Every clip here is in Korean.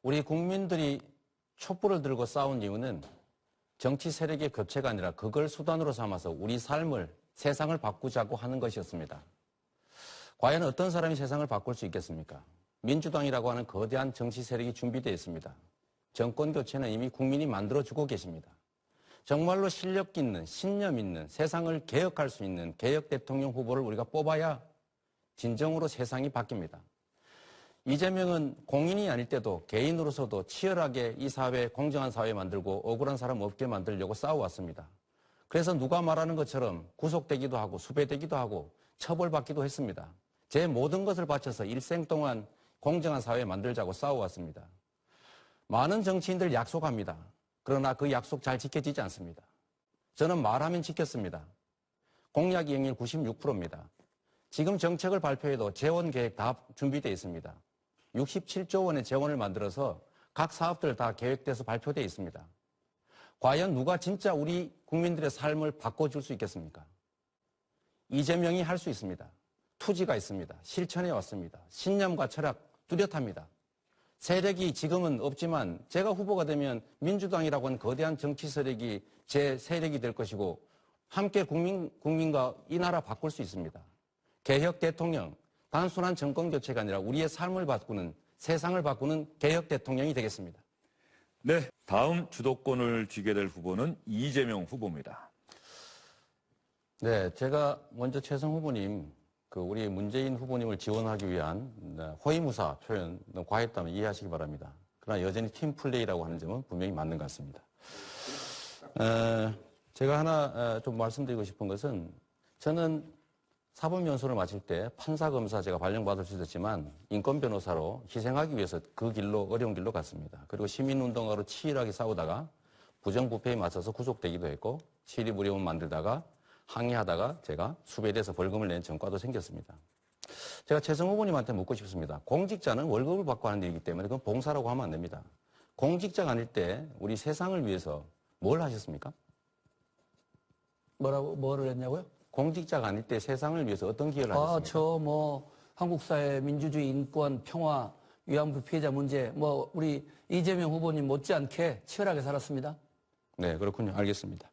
우리 국민들이 촛불을 들고 싸운 이유는 정치 세력의 교체가 아니라 그걸 수단으로 삼아서 우리 삶을, 세상을 바꾸자고 하는 것이었습니다. 과연 어떤 사람이 세상을 바꿀 수 있겠습니까? 민주당이라고 하는 거대한 정치 세력이 준비되어 있습니다. 정권 교체는 이미 국민이 만들어주고 계십니다. 정말로 실력 있는, 신념 있는, 세상을 개혁할 수 있는 개혁 대통령 후보를 우리가 뽑아야 진정으로 세상이 바뀝니다. 이재명은 공인이 아닐 때도 개인으로서도 치열하게 이 사회, 공정한 사회 만들고 억울한 사람 없게 만들려고 싸워왔습니다. 그래서 누가 말하는 것처럼 구속되기도 하고 수배되기도 하고 처벌받기도 했습니다. 제 모든 것을 바쳐서 일생 동안 공정한 사회 만들자고 싸워왔습니다. 많은 정치인들 약속합니다. 그러나 그 약속 잘 지켜지지 않습니다. 저는 말하면 지켰습니다. 공약 이행률 96%입니다. 지금 정책을 발표해도 재원 계획 다 준비되어 있습니다. 67조 원의 재원을 만들어서 각 사업들 다 계획돼서 발표되어 있습니다. 과연 누가 진짜 우리 국민들의 삶을 바꿔줄 수 있겠습니까? 이재명이 할 수 있습니다. 투지가 있습니다. 실천해 왔습니다. 신념과 철학 뚜렷합니다. 세력이 지금은 없지만 제가 후보가 되면 민주당이라고 하는 거대한 정치 세력이 제 세력이 될 것이고 함께 국민과 이 나라 바꿀 수 있습니다. 개혁 대통령, 단순한 정권 교체가 아니라 우리의 삶을 바꾸는, 세상을 바꾸는 개혁 대통령이 되겠습니다. 네, 다음 주도권을 쥐게 될 후보는 이재명 후보입니다. 네, 제가 먼저 최성 후보님, 우리 문재인 후보님을 지원하기 위한 호위무사 표현 너무 과했다면 이해하시기 바랍니다. 그러나 여전히 팀플레이라고 하는 점은 분명히 맞는 것 같습니다. 제가 하나 좀 말씀드리고 싶은 것은 저는 사법연수를 마칠 때 판사, 검사 제가 발령받을 수 있었지만 인권 변호사로 희생하기 위해서 그 길로, 어려운 길로 갔습니다. 그리고 시민운동가로 치열하게 싸우다가 부정부패에 맞서서 구속되기도 했고 시립의료원 만들다가 항의하다가 제가 수배돼서 벌금을 낸 전과도 생겼습니다. 제가 최성 후보님한테 묻고 싶습니다. 공직자는 월급을 받고 하는 일이기 때문에 그건 봉사라고 하면 안 됩니다. 공직자가 아닐 때 우리 세상을 위해서 뭘 하셨습니까? 뭐를 했냐고요? 공직자가 아닐 때 세상을 위해서 어떤 기여를 하셨습니까? 한국 사회 민주주의, 인권, 평화, 위안부 피해자 문제, 우리 이재명 후보님 못지않게 치열하게 살았습니다. 네, 그렇군요. 알겠습니다.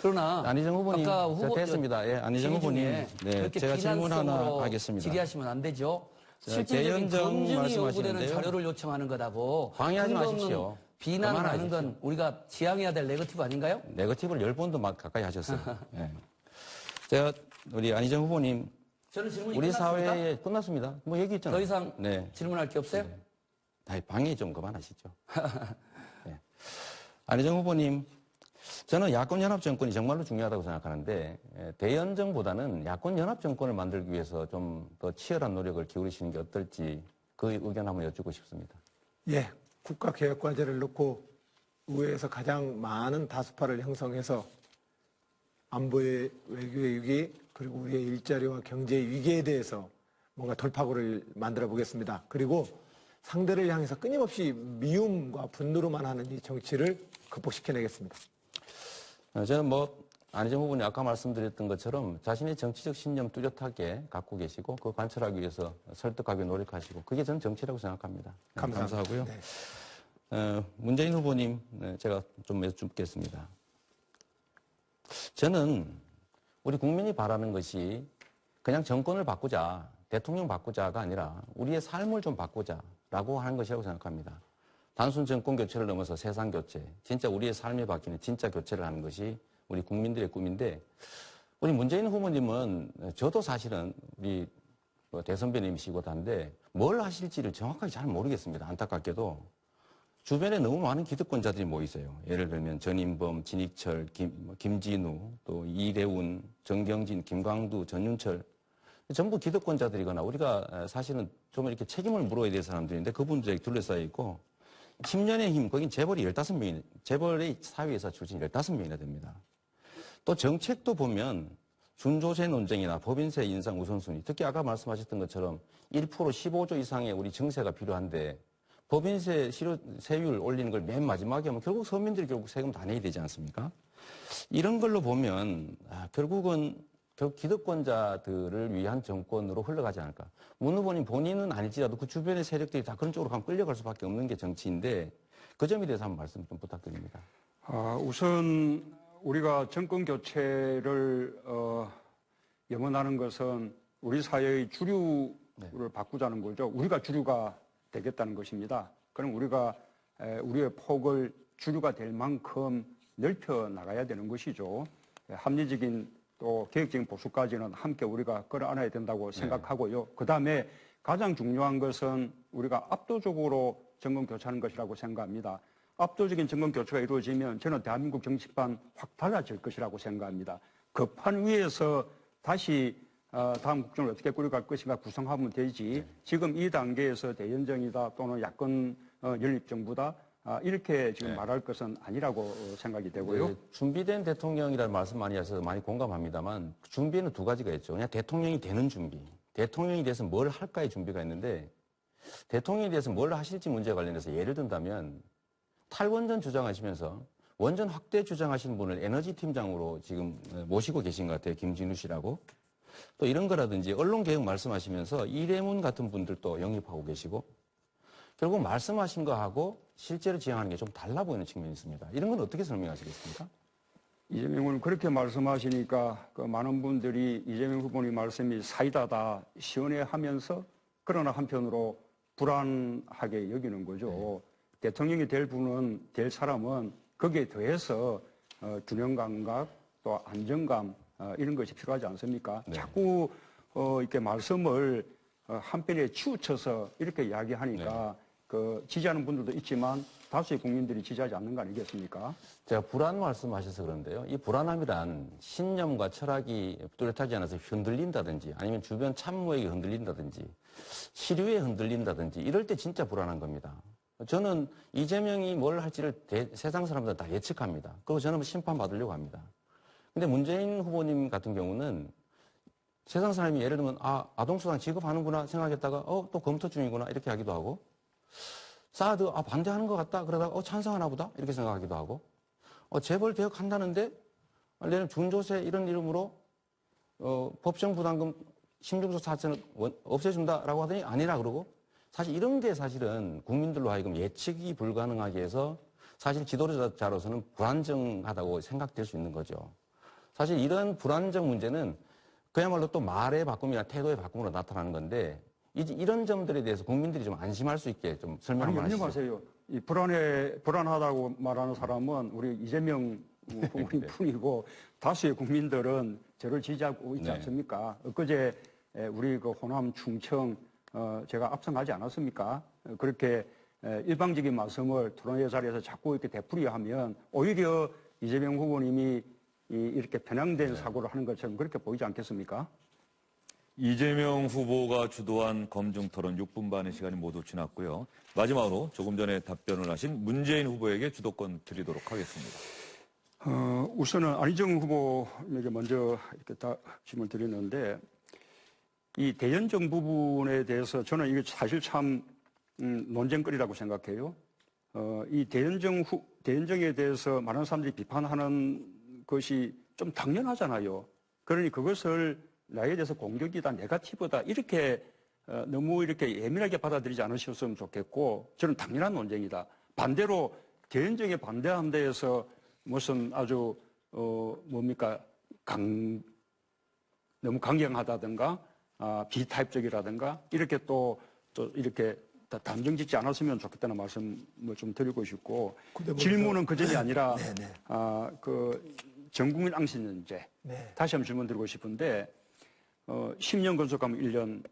그러나 안희정 후보님, 아까 됐습니다. 예, 안희정 후보님, 네, 제가 질문 하나 하겠습니다. 질의하시면 안 되죠. 재연정 실질적인 검증이 요구되는 말씀하시는데요. 자료를 요청하는 것하고 방해하지 마십시오. 비난하는 건 우리가 지향해야 될 네거티브 아닌가요? 네거티브를 10번도 막 가까이 하셨어요. 네. 제가 우리 안희정 후보님, 저는 질문이 우리 끝났습니까? 사회에 끝났습니다. 뭐 얘기했잖아요. 더 이상 네. 질문할 게 없어요? 네. 방해 좀 그만하시죠. 네. 안희정 후보님, 저는 야권연합정권이 정말로 중요하다고 생각하는데 대연정보다는 야권연합정권을 만들기 위해서 좀 더 치열한 노력을 기울이시는 게 어떨지 그 의견 한번 여쭙고 싶습니다. 예, 국가개혁과제를 놓고 의회에서 가장 많은 다수파를 형성해서 안보의 외교의 위기 그리고 우리의 일자리와 경제의 위기에 대해서 뭔가 돌파구를 만들어 보겠습니다. 그리고 상대를 향해서 끊임없이 미움과 분노로만 하는 이 정치를 극복시켜내겠습니다. 저는 안희정 후보님 아까 말씀드렸던 것처럼 자신의 정치적 신념 뚜렷하게 갖고 계시고 그 관철하기 위해서 설득하기 노력하시고 그게 저는 정치라고 생각합니다. 감사하고요. 네. 문재인 후보님 제가 좀 여쭙겠습니다. 저는 우리 국민이 바라는 것이 그냥 정권을 바꾸자, 대통령 바꾸자가 아니라 우리의 삶을 좀 바꾸자라고 하는 것이라고 생각합니다. 단순 정권 교체를 넘어서 세상 교체, 진짜 우리의 삶이 바뀌는 진짜 교체를 하는 것이 우리 국민들의 꿈인데 우리 문재인 후보님은 저도 사실은 우리 대선배님이시고 한데 뭘 하실지를 정확하게 잘 모르겠습니다. 안타깝게도 주변에 너무 많은 기득권자들이 모이세요. 예를 들면 전인범, 진익철, 김진우, 또 이대훈, 정경진, 김광두, 전윤철 전부 기득권자들이거나 우리가 사실은 좀 이렇게 책임을 물어야 될 사람들인데 그분들에게 둘러싸여 있고 10년의 힘, 거긴 재벌이 15명이, 재벌의 사회에서 출신 15명이나 됩니다. 또 정책도 보면 준조세 논쟁이나 법인세 인상 우선순위, 특히 아까 말씀하셨던 것처럼 1% 15조 이상의 우리 증세가 필요한데 법인세 세율 올리는 걸 맨 마지막에 하면 결국 서민들이 결국 세금 다 내야 되지 않습니까? 이런 걸로 보면 결국은 결국 기득권자들을 위한 정권으로 흘러가지 않을까. 문 후보님 본인은 아닐지라도 그 주변의 세력들이 다 그런 쪽으로 가면 끌려갈 수밖에 없는 게 정치인데 그 점에 대해서 한번 말씀 좀 부탁드립니다. 우선 우리가 정권 교체를 염원하는 것은 우리 사회의 주류를 바꾸자는 거죠. 우리가 주류가 되겠다는 것입니다. 그럼 우리가 우리의 폭을 주류가 될 만큼 넓혀 나가야 되는 것이죠. 합리적인 또 계획적인 보수까지는 함께 우리가 끌어안아야 된다고 생각하고요. 그다음에 가장 중요한 것은 우리가 압도적으로 정권 교체하는 것이라고 생각합니다. 압도적인 정권 교체가 이루어지면 저는 대한민국 정치판 확 달라질 것이라고 생각합니다. 그 판 위에서 다시 다음 국정을 어떻게 꾸려갈 것인가 구성하면 되지 지금 이 단계에서 대연정이다 또는 야권 연립정부다 이렇게 지금 말할 것은 아니라고 생각이 되고요. 네, 준비된 대통령이라는 말씀 많이 하셔서 많이 공감합니다만 준비는 두 가지가 있죠. 그냥 대통령이 되는 준비, 대통령이 돼서 뭘 할까의 준비가 있는데 대통령에 대해서 뭘 하실지 문제에 관련해서 예를 든다면 탈원전 주장하시면서 원전 확대 주장하시는 분을 에너지 팀장으로 지금 모시고 계신 것 같아요. 김진우 씨라고. 또 이런 거라든지 언론개혁 말씀하시면서 이대문 같은 분들도 영입하고 계시고 결국 말씀하신 거하고 실제로 지향하는 게 좀 달라 보이는 측면이 있습니다. 이런 건 어떻게 설명하시겠습니까? 이재명 후보는 그렇게 말씀하시니까 그 많은 분들이 이재명 후보님 말씀이 사이다다 시원해하면서 그러나 한편으로 불안하게 여기는 거죠. 대통령이 될 사람은 거기에 더해서 균형 감각 또 안정감 이런 것이 필요하지 않습니까? 네. 자꾸 이렇게 말씀을 한편에 치우쳐서 이렇게 이야기하니까 그 지지하는 분들도 있지만 다수의 국민들이 지지하지 않는 거 아니겠습니까? 제가 불안 말씀하셔서 그런데요. 이 불안함이란 신념과 철학이 뚜렷하지 않아서 흔들린다든지 아니면 주변 참모에게 흔들린다든지 시류에 흔들린다든지 이럴 때 진짜 불안한 겁니다. 저는 이재명이 뭘 할지를 세상 사람들 다 예측합니다. 그리고 저는 심판받으려고 합니다. 근데 문재인 후보님 같은 경우는 세상 사람이 예를 들면 아동수당 지급하는구나 생각했다가 또 검토 중이구나 이렇게 하기도 하고 사드 반대하는 것 같다 그러다가 찬성하나 보다 이렇게 생각하기도 하고 재벌 개혁한다는데 내는 준조세 이런 이름으로 법정 부담금 심중소 사채는 없애준다라고 하더니 아니라 그러고 사실 이런 게 사실은 국민들로 하여금 예측이 불가능하게 해서 사실 지도자로서는 불안정하다고 생각될 수 있는 거죠. 사실 이런 불안정 문제는 그야말로 또 말의 바꿈이나 태도의 바꿈으로 나타나는 건데 이런 점들에 대해서 국민들이 좀 안심할 수 있게 좀 설명을 하시죠. 염려하세요. 이 불안하다고 말하는 사람은 우리 이재명 후보님 뿐이고 다수의 국민들은 저를 지지하고 있지 않습니까? 엊그제 우리 그 호남 충청 제가 압승하지 않았습니까? 그렇게 일방적인 말씀을 토론회 자리에서 자꾸 이렇게 되풀이하면 오히려 이재명 후보님이 이렇게 편향된 사고를 하는 것처럼 그렇게 보이지 않겠습니까? 이재명 후보가 주도한 검증 토론 6분 반의 시간이 모두 지났고요. 마지막으로 조금 전에 답변을 하신 문재인 후보에게 주도권 드리도록 하겠습니다. 우선은 안희정 후보에게 먼저 이렇게 질문을 드리는데 이 대연정 부분에 대해서 저는 이게 사실 참 논쟁거리라고 생각해요. 이 대연정에 대해서 많은 사람들이 비판하는 것이 좀 당연하잖아요. 그러니 그것을 나에 대해서 공격이다, 네거티브다 이렇게 너무 이렇게 예민하게 받아들이지 않으셨으면 좋겠고 저는 당연한 논쟁이다. 반대로 대연정에 반대한 데에서 무슨 아주 너무 강경하다든가 비타입적이라든가 이렇게 또 이렇게 단정짓지 않았으면 좋겠다는 말씀을 좀 드리고 싶고 질문은 그 점이 아니라 그 전국민 앙신연제 다시 한번 질문 드리고 싶은데 10년 건속하면 1년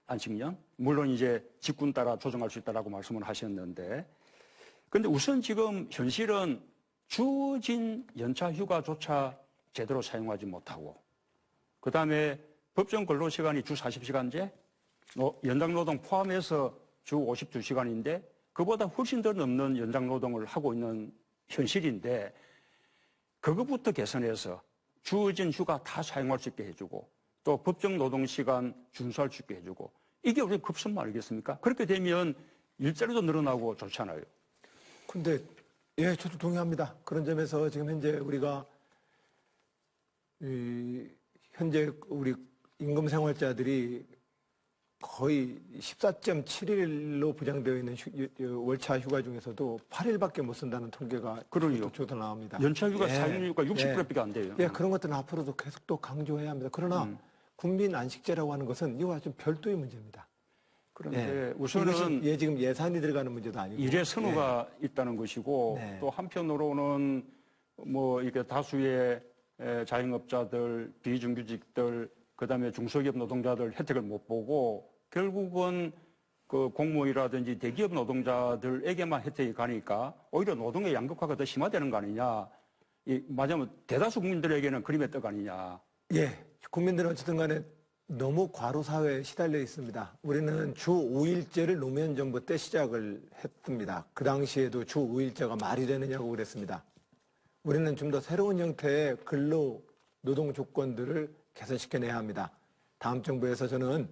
안식년 물론 이제 직군 따라 조정할 수 있다라고 말씀을 하셨는데 근데 우선 지금 현실은 주어진 연차 휴가조차 제대로 사용하지 못하고 그다음에 법정 근로시간이 주 40시간제 연장노동 포함해서 주 52시간인데 그보다 훨씬 더 넘는 연장노동을 하고 있는 현실인데 그것부터 개선해서 주어진 휴가 다 사용할 수 있게 해주고 또 법정 노동시간 준수할 수 있게 해주고 이게 우리 급선무 아니겠습니까? 그렇게 되면 일자리도 늘어나고 좋잖아요. 근데 저도 동의합니다. 그런 점에서 지금 현재 우리가 현재 우리 임금 생활자들이 거의 14.7일로 부장되어 있는 월차 휴가 중에서도 8일밖에 못 쓴다는 통계가 그러니요. 저도 나옵니다. 연차 휴가, 예. 사용 휴가 60%밖에 안 돼요. 예, 그런 것들은 앞으로도 계속 또 강조해야 합니다. 그러나 국민 안식제라고 하는 것은 이와 좀 별도의 문제입니다. 그런데 예. 우선은 이것이 지금 예산이 들어가는 문제도 아니고 일의 선호가 있다는 것이고 네. 또 한편으로는 뭐 이게 다수의 자영업자들, 비정규직들, 그다음에 중소기업 노동자들 혜택을 못 보고 결국은 그 공무원이라든지 대기업 노동자들에게만 혜택이 가니까 오히려 노동의 양극화가 더 심화되는 거 아니냐. 맞으면 대다수 국민들에게는 그림의 떡 아니냐. 예, 국민들은 어쨌든 간에 너무 과로 사회에 시달려 있습니다. 우리는 주 5일제를 노무현 정부 때 시작을 했습니다. 그 당시에도 주 5일제가 말이 되느냐고 그랬습니다. 우리는 좀 더 새로운 형태의 근로 노동 조건들을 개선시켜내야 합니다. 다음 정부에서 저는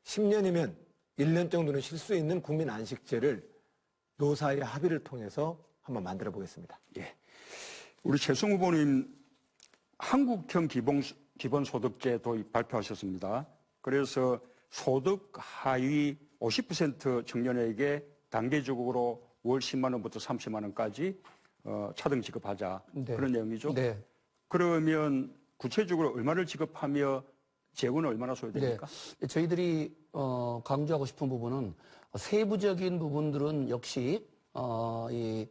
10년이면 1년 정도는 쉴 수 있는 국민 안식제를 노사의 합의를 통해서 한번 만들어 보겠습니다. 예. 우리 최승 후보님 한국형 기본소득제 도입 발표하셨습니다. 그래서 소득 하위 50% 청년에게 단계적으로 월 10만 원부터 30만 원까지 차등 지급하자. 네. 그런 내용이죠. 네. 그러면 구체적으로 얼마를 지급하며 재원은 얼마나 네. 소요됩니까? 저희들이 강조하고 싶은 부분은 세부적인 부분들은 역시 이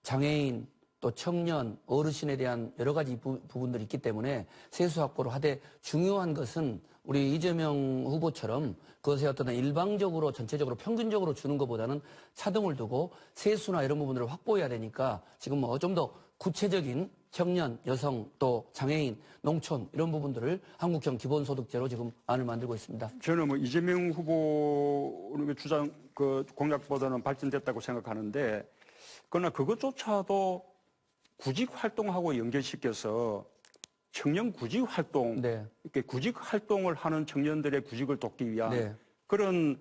장애인 또 청년, 어르신에 대한 여러 가지 부분들이 있기 때문에 세수 확보를 하되 중요한 것은 우리 이재명 후보처럼 그것에 어떤 일방적으로 전체적으로 평균적으로 주는 것보다는 차등을 두고 세수나 이런 부분들을 확보해야 되니까 지금 뭐 좀 더 구체적인 청년, 여성, 또 장애인, 농촌 이런 부분들을 한국형 기본소득제로 지금 안을 만들고 있습니다. 저는 뭐 이재명 후보의 주장 그 공약보다는 발전됐다고 생각하는데 그러나 그것조차도 구직 활동하고 연결시켜서 청년 구직 활동, 네. 이렇게 구직 활동을 하는 청년들의 구직을 돕기 위한 네. 그런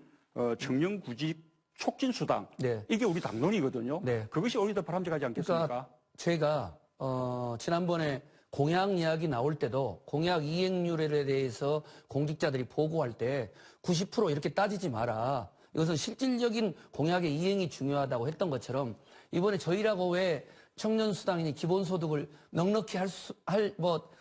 청년 구직 촉진 수당, 네. 이게 우리 당론이거든요. 네. 그것이 오히려 더 바람직하지 않겠습니까? 그러니까 제가 지난번에 공약 이야기 나올 때도 공약 이행률에 대해서 공직자들이 보고할 때 90% 이렇게 따지지 마라. 이것은 실질적인 공약의 이행이 중요하다고 했던 것처럼 이번에 저희라고 왜 청년수당이니 기본소득을 넉넉히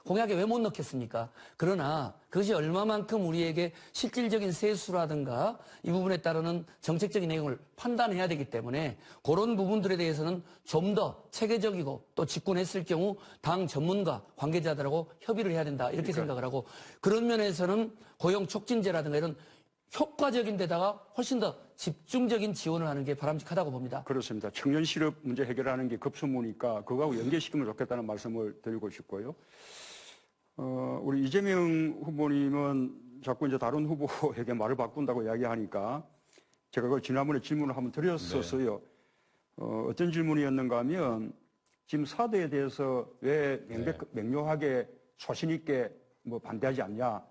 공약에 왜 못 넣겠습니까? 그러나 그것이 얼마만큼 우리에게 실질적인 세수라든가 이 부분에 따르는 정책적인 내용을 판단해야 되기 때문에 그런 부분들에 대해서는 좀 더 체계적이고 또 집권했을 경우 당 전문가 관계자들하고 협의를 해야 된다 이렇게 생각을 하고 그런 면에서는 고용촉진제라든가 이런 효과적인 데다가 훨씬 더 집중적인 지원을 하는 게 바람직하다고 봅니다. 그렇습니다. 청년 실업 문제 해결하는 게 급선무니까 그거하고 연계시키면 좋겠다는 말씀을 드리고 싶고요. 우리 이재명 후보님은 자꾸 이제 다른 후보에게 말을 바꾼다고 이야기하니까 제가 그걸 지난번에 질문을 한번 드렸었어요. 어떤 질문이었는가 하면 지금 사드에 대해서 왜 맹료하게 소신 있게 뭐 반대하지 않냐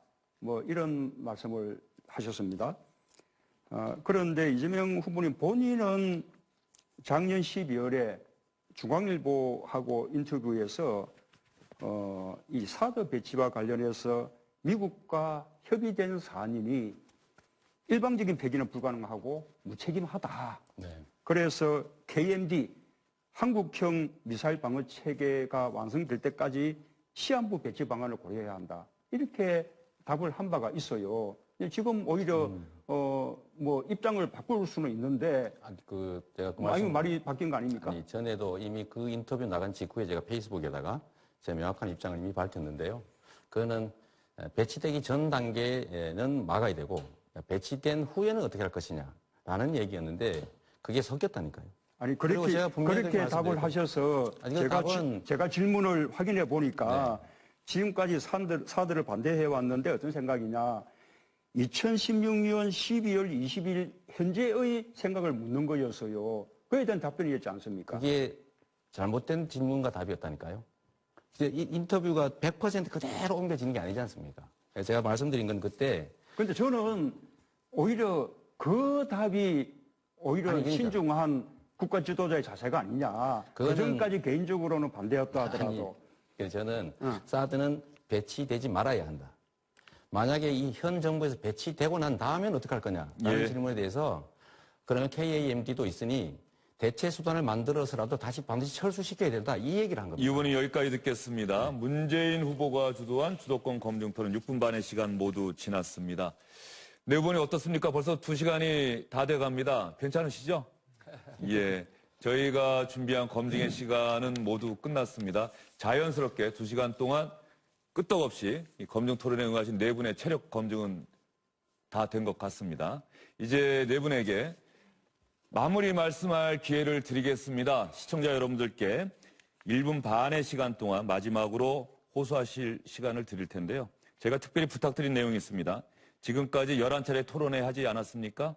뭐 이런 말씀을 하셨습니다. 그런데 이재명 후보님 본인은 작년 12월에 중앙일보하고 인터뷰에서 이 사드 배치와 관련해서 미국과 협의된 사안이니 일방적인 폐기는 불가능하고 무책임하다. 네. 그래서 KMD 한국형 미사일 방어 체계가 완성될 때까지 시한부 배치 방안을 고려해야 한다. 이렇게 답을 한 바가 있어요. 지금 오히려 뭐 입장을 바꿀 수는 있는데 제가 그 아니 말이 바뀐 거 아닙니까? 아니, 전에도 이미 그 인터뷰 나간 직후에 제가 페이스북에다가 제 명확한 입장을 이미 밝혔는데요. 그거는 배치되기 전 단계는 막아야 되고 배치된 후에는 어떻게 할 것이냐라는 얘기였는데 그게 섞였다니까요. 아니 그리고 제가 분명히 그렇게 답을 말씀드리고. 하셔서 아니, 그 답은 제가 질문을 확인해 보니까 지금까지 사드를 반대해 왔는데 어떤 생각이냐? 2016년 12월 20일 현재의 생각을 묻는 거였어요. 그에 대한 답변이었지 않습니까? 그게 잘못된 질문과 답이었다니까요. 이 인터뷰가 100% 그대로 옮겨지는 게 아니지 않습니까? 제가 말씀드린 건 그때. 그런데 저는 오히려 그 답이 오히려 아니, 그러니까. 신중한 국가 지도자의 자세가 아니냐. 그 전까지 개인적으로는 반대였다 하더라도. 그래서 저는 사드는 배치되지 말아야 한다. 만약에 이 현 정부에서 배치되고 난 다음엔 어떻게 할 거냐? 라는 예. 질문에 대해서 그러면 KAMD도 있으니 대체 수단을 만들어서라도 다시 반드시 철수시켜야 된다. 이 얘기를 한 겁니다. 이 부분은 여기까지 듣겠습니다. 문재인 후보가 주도한 주도권 검증 토론 6분 반의 시간 모두 지났습니다. 네 분이 어떻습니까? 벌써 2시간이 다 돼갑니다. 괜찮으시죠? 예. 저희가 준비한 검증의 시간은 모두 끝났습니다. 자연스럽게 2시간 동안 끄떡없이 이 검증 토론에 응하신 네 분의 체력 검증은 다 된 것 같습니다. 이제 네 분에게 마무리 말씀할 기회를 드리겠습니다. 시청자 여러분들께 1분 반의 시간 동안 마지막으로 호소하실 시간을 드릴 텐데요. 제가 특별히 부탁드린 내용이 있습니다. 지금까지 11차례 토론회 하지 않았습니까?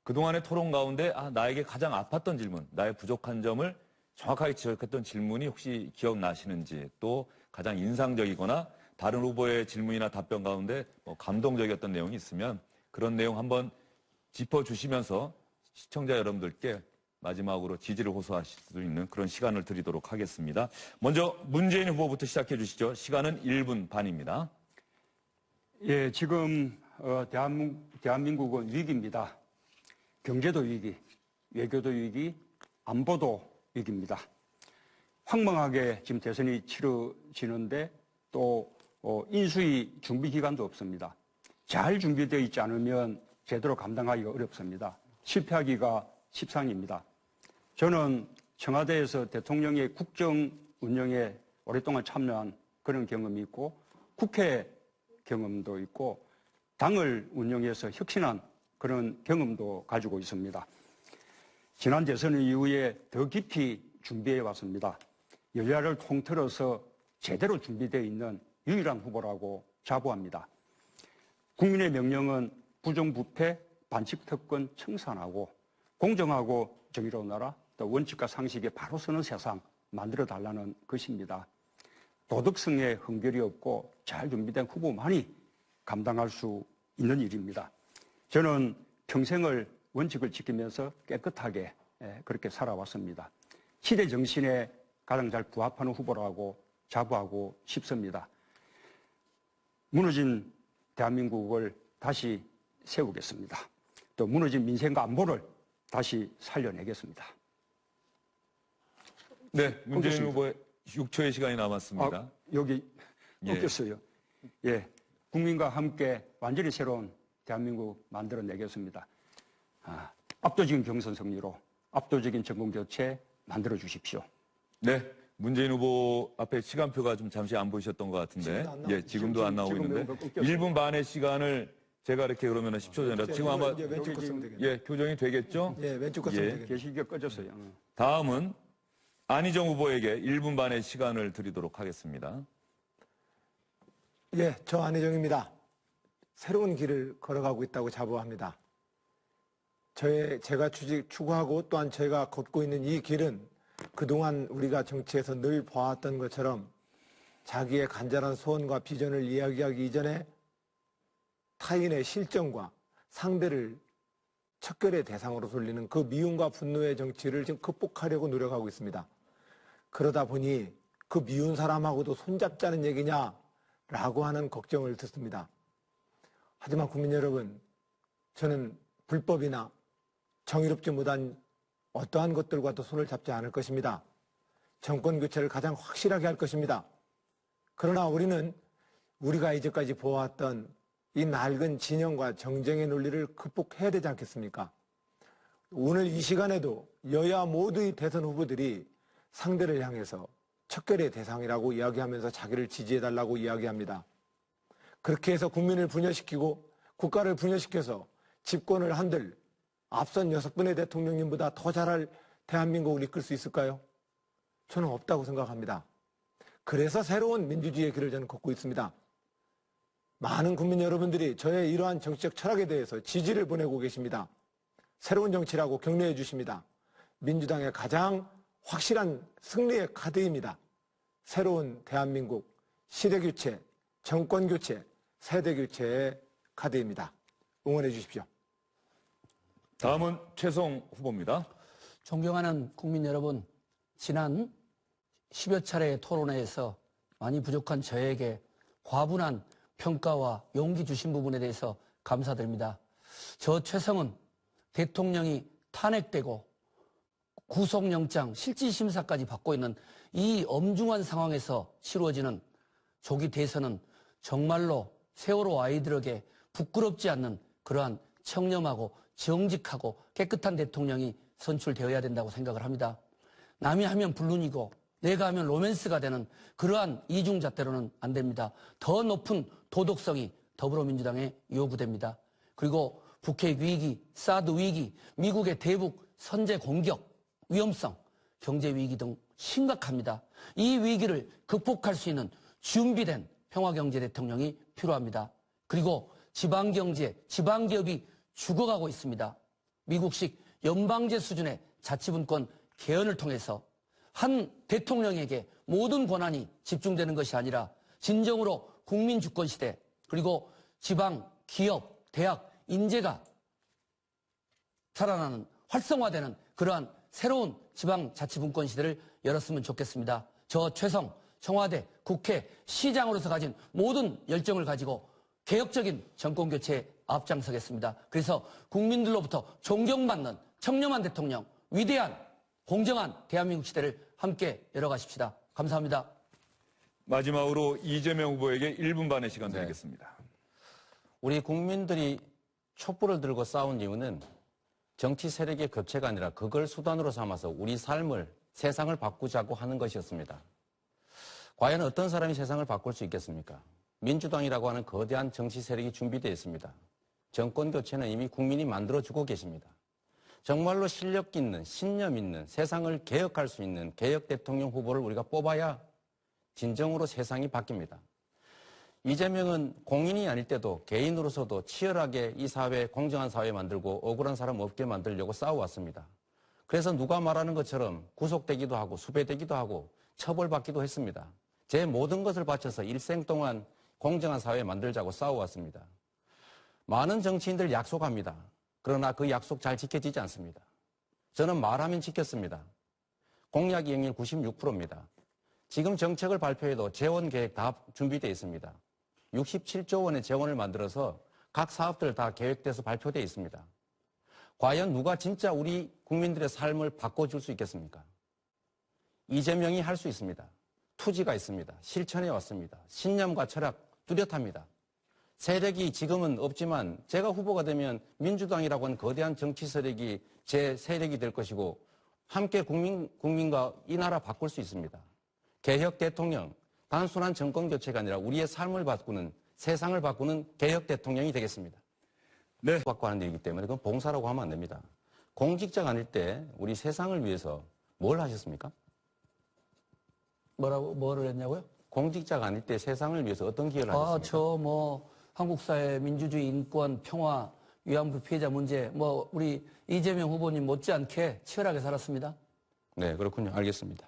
그동안의 토론 가운데 나에게 가장 아팠던 질문, 나의 부족한 점을 정확하게 지적했던 질문이 혹시 기억나시는지, 또 가장 인상적이거나 다른 후보의 질문이나 답변 가운데 감동적이었던 내용이 있으면 그런 내용 한번 짚어주시면서 시청자 여러분들께 마지막으로 지지를 호소하실 수 있는 그런 시간을 드리도록 하겠습니다. 먼저 문재인 후보부터 시작해 주시죠. 시간은 1분 반입니다. 예, 지금 대한민국은 위기입니다. 경제도 위기, 외교도 위기, 안보도 위기입니다. 황망하게 지금 대선이 치러지는데 또 인수위 준비 기간도 없습니다. 잘 준비되어 있지 않으면 제대로 감당하기가 어렵습니다. 실패하기가 십상입니다. 저는 청와대에서 대통령의 국정 운영에 오랫동안 참여한 그런 경험이 있고 국회 경험도 있고 당을 운영해서 혁신한 그런 경험도 가지고 있습니다. 지난 대선 이후에 더 깊이 준비해 왔습니다. 여야를 통틀어서 제대로 준비되어 있는 유일한 후보라고 자부합니다. 국민의 명령은 부정부패, 반칙특권 청산하고 공정하고 정의로운 나라, 또 원칙과 상식에 바로 서는 세상 만들어달라는 것입니다. 도덕성에 흠결이 없고 잘 준비된 후보만이 감당할 수 있는 일입니다. 저는 평생을 원칙을 지키면서 깨끗하게 그렇게 살아왔습니다. 시대 정신에 가장 잘 부합하는 후보라고 자부하고 싶습니다. 무너진 대한민국을 다시 세우겠습니다. 또 무너진 민생과 안보를 다시 살려내겠습니다. 네, 문재인 후보의 6초의 시간이 남았습니다. 여기 예. 없겠어요. 예, 국민과 함께 완전히 새로운 대한민국 만들어내겠습니다. 압도적인 경선 승리로 압도적인 정권교체 만들어 주십시오. 네, 문재인 후보 앞에 시간표가 좀 잠시 안 보이셨던 것 같은데, 지금도 안 나오고 있는데, 1분 반의 시간을 제가 이렇게 그러면 10초 전이라 지금 아마 이제 왼쪽 거 쓰면 되겠네요. 예, 교정이 되겠죠? 예, 왼쪽 거 쓰면 되겠네요. 게시기가 꺼졌어요. 다음은 안희정 후보에게 1분 반의 시간을 드리도록 하겠습니다. 예, 저 안희정입니다. 새로운 길을 걸어가고 있다고 자부합니다. 제가 추구하고 또한 저희가 걷고 있는 이 길은 그동안 우리가 정치에서 늘 봐왔던 것처럼 자기의 간절한 소원과 비전을 이야기하기 이전에 타인의 실정과 상대를 척결의 대상으로 돌리는 그 미움과 분노의 정치를 지금 극복하려고 노력하고 있습니다. 그러다 보니 그 미운 사람하고도 손잡자는 얘기냐라고 하는 걱정을 듣습니다. 하지만 국민 여러분, 저는 불법이나 정의롭지 못한 어떠한 것들과도 손을 잡지 않을 것입니다. 정권 교체를 가장 확실하게 할 것입니다. 그러나 우리는 우리가 이제까지 보아왔던 이 낡은 진영과 정쟁의 논리를 극복해야 되지 않겠습니까? 오늘 이 시간에도 여야 모두의 대선 후보들이 상대를 향해서 척결의 대상이라고 이야기하면서 자기를 지지해달라고 이야기합니다. 그렇게 해서 국민을 분열시키고 국가를 분열시켜서 집권을 한들 앞선 6분의 대통령님보다 더 잘할 대한민국을 이끌 수 있을까요? 저는 없다고 생각합니다. 그래서 새로운 민주주의의 길을 저는 걷고 있습니다. 많은 국민 여러분들이 저의 이러한 정치적 철학에 대해서 지지를 보내고 계십니다. 새로운 정치라고 격려해 주십니다. 민주당의 가장 확실한 승리의 카드입니다. 새로운 대한민국, 시대교체, 정권교체, 세대교체의 카드입니다. 응원해 주십시오. 다음은 최성 후보입니다. 존경하는 국민 여러분, 지난 10여 차례의 토론회에서 많이 부족한 저에게 과분한 평가와 용기 주신 부분에 대해서 감사드립니다. 저 최성은 대통령이 탄핵되고 구속영장 실질심사까지 받고 있는 이 엄중한 상황에서 치루어지는 조기 대선은 정말로 세월호 아이들에게 부끄럽지 않는 그러한 청렴하고 정직하고 깨끗한 대통령이 선출되어야 된다고 생각을 합니다. 남이 하면 불륜이고 내가 하면 로맨스가 되는 그러한 이중잣대로는 안 됩니다. 더 높은 도덕성이 더불어민주당에 요구됩니다. 그리고 북핵 위기, 사드 위기, 미국의 대북 선제 공격, 위험성, 경제 위기 등 심각합니다. 이 위기를 극복할 수 있는 준비된 평화경제 대통령이 필요합니다. 그리고 지방경제, 지방기업이 죽어가고 있습니다. 미국식 연방제 수준의 자치분권 개헌을 통해서 한 대통령에게 모든 권한이 집중되는 것이 아니라 진정으로 국민 주권 시대, 그리고 지방, 기업, 대학, 인재가 살아나는 활성화되는 그러한 새로운 지방자치분권 시대를 열었으면 좋겠습니다. 저 최성, 청와대, 국회, 시장으로서 가진 모든 열정을 가지고 개혁적인 정권교체에 앞장서겠습니다. 그래서 국민들로부터 존경받는 청렴한 대통령, 위대한 공정한 대한민국 시대를 함께 열어가십시다. 감사합니다. 마지막으로 이재명 후보에게 1분 반의 시간 드리겠습니다. 우리 국민들이 촛불을 들고 싸운 이유는 정치 세력의 교체가 아니라 그걸 수단으로 삼아서 우리 삶을, 세상을 바꾸자고 하는 것이었습니다. 과연 어떤 사람이 세상을 바꿀 수 있겠습니까? 민주당이라고 하는 거대한 정치 세력이 준비되어 있습니다. 정권 교체는 이미 국민이 만들어주고 계십니다. 정말로 실력 있는, 신념 있는, 세상을 개혁할 수 있는 개혁 대통령 후보를 우리가 뽑아야 진정으로 세상이 바뀝니다. 이재명은 공인이 아닐 때도 개인으로서도 치열하게 이 사회, 공정한 사회 만들고 억울한 사람 없게 만들려고 싸워왔습니다. 그래서 누가 말하는 것처럼 구속되기도 하고 수배되기도 하고 처벌받기도 했습니다. 제 모든 것을 바쳐서 일생 동안 공정한 사회 만들자고 싸워왔습니다. 많은 정치인들 약속합니다. 그러나 그 약속 잘 지켜지지 않습니다. 저는 말하면 지켰습니다. 공약 이행률 96%입니다. 지금 정책을 발표해도 재원 계획 다 준비되어 있습니다. 67조 원의 재원을 만들어서 각 사업들 다 계획돼서 발표되어 있습니다. 과연 누가 진짜 우리 국민들의 삶을 바꿔줄 수 있겠습니까? 이재명이 할 수 있습니다. 투지가 있습니다. 실천해 왔습니다. 신념과 철학 뚜렷합니다. 세력이 지금은 없지만 제가 후보가 되면 민주당이라고 하는 거대한 정치 세력이 제 세력이 될 것이고 함께 국민과 이 나라 바꿀 수 있습니다. 개혁 대통령, 단순한 정권 교체가 아니라 우리의 삶을 바꾸는, 세상을 바꾸는 개혁 대통령이 되겠습니다. 네. 받고 하는 일이기 때문에 그건 봉사라고 하면 안 됩니다. 공직자가 아닐 때 우리 세상을 위해서 뭘 하셨습니까? 뭐를 했냐고요? 공직자가 아닐 때 세상을 위해서 어떤 기여를 하셨습니까? 한국 사회 민주주의, 인권, 평화, 위안부 피해자 문제, 우리 이재명 후보님 못지않게 치열하게 살았습니다. 네, 그렇군요. 알겠습니다.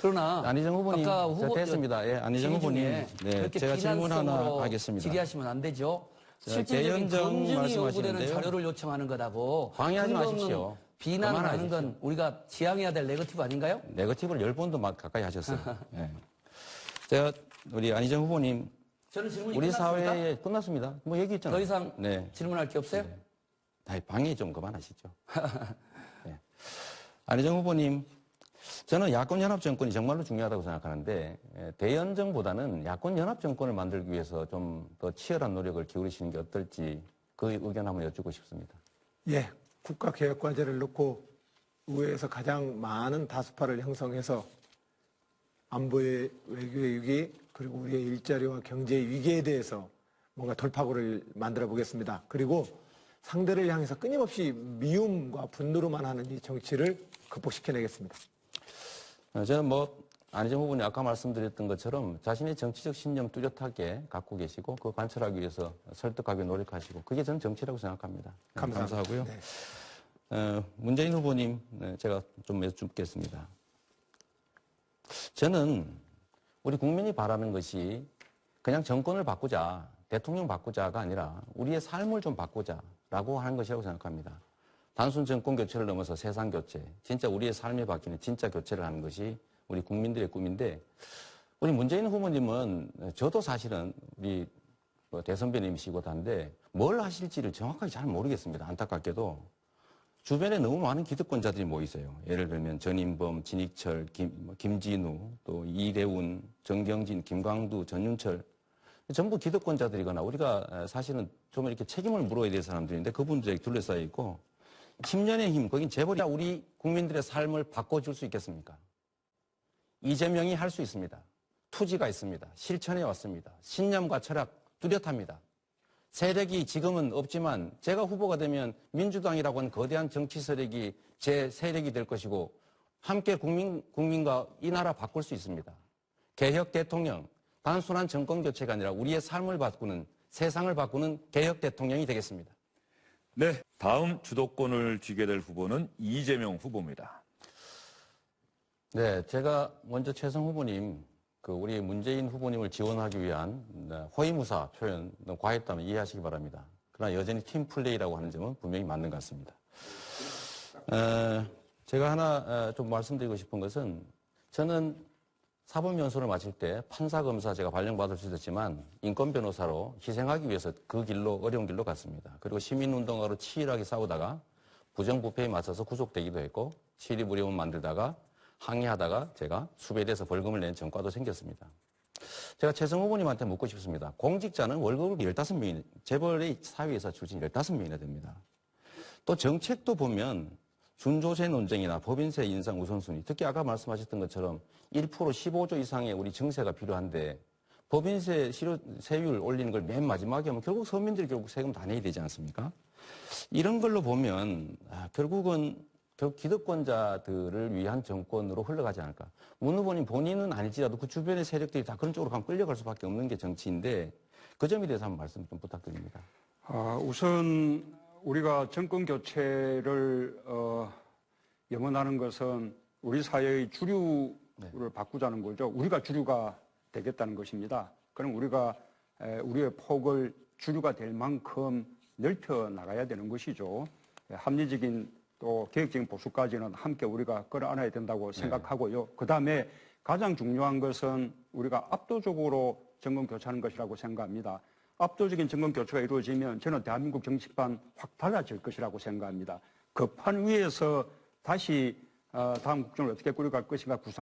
그러나 안희정 후보님, 아까 됐습니다. 예, 안희정 후보님, 네, 제가 질문 하나 하겠습니다. 질의하시면 안 되죠. 자, 실질적인 대연정 검증이 요구되는 말씀하시는데요. 자료를 요청하는 거다고. 방해하지 근거 없는 마십시오. 비난을 하는 그만하십시오. 건 우리가 지향해야 될 네거티브 아닌가요? 네거티브를 10번도 가까이 하셨어요. 예. 제가 우리 안희정 후보님, 저는 질문이 우리 끝났습니까? 사회에 끝났습니다. 뭐 얘기했잖아요. 더 이상 네. 질문할 게 없어요? 방해 좀 그만하시죠. 네. 안희정 후보님, 저는 야권연합 정권이 정말로 중요하다고 생각하는데 대연정보다는 야권연합 정권을 만들기 위해서 좀 더 치열한 노력을 기울이시는 게 어떨지 그 의견 한번 여쭙고 싶습니다. 예, 국가개혁과제를 놓고 의회에서 가장 많은 다수파를 형성해서 안보의 외교의 위기 그리고 우리의 일자리와 경제의 위기에 대해서 뭔가 돌파구를 만들어 보겠습니다. 그리고 상대를 향해서 끊임없이 미움과 분노로만 하는 이 정치를 극복시켜내겠습니다. 저는 안희정 후보님 아까 말씀드렸던 것처럼 자신의 정치적 신념 뚜렷하게 갖고 계시고 그거 관철하기 위해서 설득하기 노력하시고 그게 저는 정치라고 생각합니다. 감사합니다. 감사하고요. 네. 문재인 후보님 제가 좀 여쭙겠습니다. 저는 우리 국민이 바라는 것이 그냥 정권을 바꾸자, 대통령 바꾸자가 아니라 우리의 삶을 좀 바꾸자라고 하는 것이라고 생각합니다. 단순 정권 교체를 넘어서 세상 교체, 진짜 우리의 삶이 바뀌는 진짜 교체를 하는 것이 우리 국민들의 꿈인데 우리 문재인 후보님은 저도 사실은 우리 대선배님이시고 한데 뭘 하실지를 정확하게 잘 모르겠습니다. 안타깝게도. 주변에 너무 많은 기득권자들이 모여 있어요. 예를 들면 전인범, 진익철, 김진우, 또 이대훈, 정경진, 김광두, 전윤철. 전부 기득권자들이거나 우리가 사실은 좀 이렇게 책임을 물어야 될 사람들인데 그분들에게 둘러싸여 있고 10년의 힘, 거긴 재벌이 우리 국민들의 삶을 바꿔줄 수 있겠습니까? 이재명이 할 수 있습니다. 투지가 있습니다. 실천해 왔습니다. 신념과 철학 뚜렷합니다. 세력이 지금은 없지만 제가 후보가 되면 민주당이라고 하는 거대한 정치 세력이 제 세력이 될 것이고 함께 국민과 이 나라 바꿀 수 있습니다. 개혁 대통령, 단순한 정권 교체가 아니라 우리의 삶을 바꾸는, 세상을 바꾸는 개혁 대통령이 되겠습니다. 네, 다음 주도권을 쥐게 될 후보는 이재명 후보입니다. 네, 제가 먼저 최성 후보님, 우리 문재인 후보님을 지원하기 위한 호위무사 표현 너무 과했다면 이해하시기 바랍니다. 그러나 여전히 팀플레이라고 하는 점은 분명히 맞는 것 같습니다. 제가 하나 좀 말씀드리고 싶은 것은 저는 사법연수를 마칠 때 판사, 검사 제가 발령받을 수 있었지만 인권 변호사로 희생하기 위해서 그 길로 어려운 길로 갔습니다. 그리고 시민운동가로 치열하게 싸우다가 부정부패에 맞서서 구속되기도 했고 시립의료원 만들다가 항의하다가 제가 수배돼서 벌금을 낸 전과도 생겼습니다. 제가 최성 후보님한테 묻고 싶습니다. 공직자는 월급을 15명이, 재벌의 사회에서 출신 15명이나 됩니다. 또 정책도 보면 준조세 논쟁이나 법인세 인상 우선순위, 특히 아까 말씀하셨던 것처럼 1% 15조 이상의 우리 증세가 필요한데 법인세 세율 올리는 걸 맨 마지막에 하면 결국 서민들이 결국 세금 다 내야 되지 않습니까? 이런 걸로 보면 결국은 기득권자들을 위한 정권으로 흘러가지 않을까. 문 후보님 본인은 아닐지라도 그 주변의 세력들이 다 그런 쪽으로 가면 끌려갈 수밖에 없는 게 정치인데 그 점에 대해서 한번 말씀 좀 부탁드립니다. 우선 우리가 정권 교체를 염원하는 것은 우리 사회의 주류를 바꾸자는 거죠. 우리가 주류가 되겠다는 것입니다. 그럼 우리가 우리의 폭을 주류가 될 만큼 넓혀 나가야 되는 것이죠. 합리적인 또 계획적인 보수까지는 함께 우리가 끌어안아야 된다고 생각하고요. 그다음에 가장 중요한 것은 우리가 압도적으로 정권 교체하는 것이라고 생각합니다. 압도적인 정권 교체가 이루어지면 저는 대한민국 정치판 확 달라질 것이라고 생각합니다. 그 판 위에서 다시 다음 국정을 어떻게 꾸려갈 것인가 구상.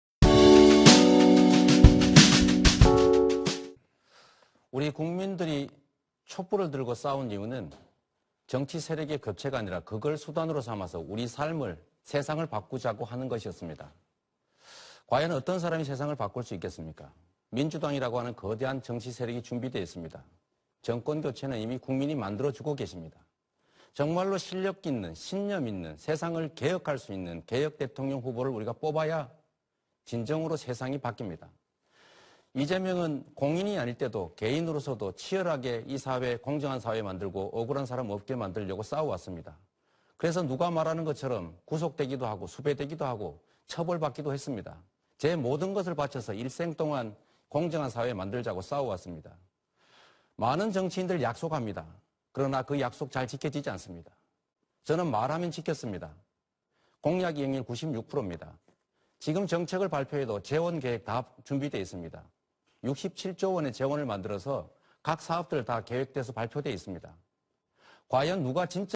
우리 국민들이 촛불을 들고 싸운 이유는 정치 세력의 교체가 아니라 그걸 수단으로 삼아서 우리 삶을, 세상을 바꾸자고 하는 것이었습니다. 과연 어떤 사람이 세상을 바꿀 수 있겠습니까? 민주당이라고 하는 거대한 정치 세력이 준비되어 있습니다. 정권 교체는 이미 국민이 만들어주고 계십니다. 정말로 실력 있는, 신념 있는, 세상을 개혁할 수 있는 개혁 대통령 후보를 우리가 뽑아야 진정으로 세상이 바뀝니다. 이재명은 공인이 아닐 때도 개인으로서도 치열하게 이 사회, 공정한 사회 만들고 억울한 사람 없게 만들려고 싸워왔습니다. 그래서 누가 말하는 것처럼 구속되기도 하고 수배되기도 하고 처벌받기도 했습니다. 제 모든 것을 바쳐서 일생 동안 공정한 사회 만들자고 싸워왔습니다. 많은 정치인들 약속합니다. 그러나 그 약속 잘 지켜지지 않습니다. 저는 말하면 지켰습니다. 공약 이행률 96%입니다. 지금 정책을 발표해도 재원 계획 다 준비되어 있습니다. 67조 원의 재원을 만들어서 각 사업들 다 계획돼서 발표되어 있습니다. 과연 누가 진짜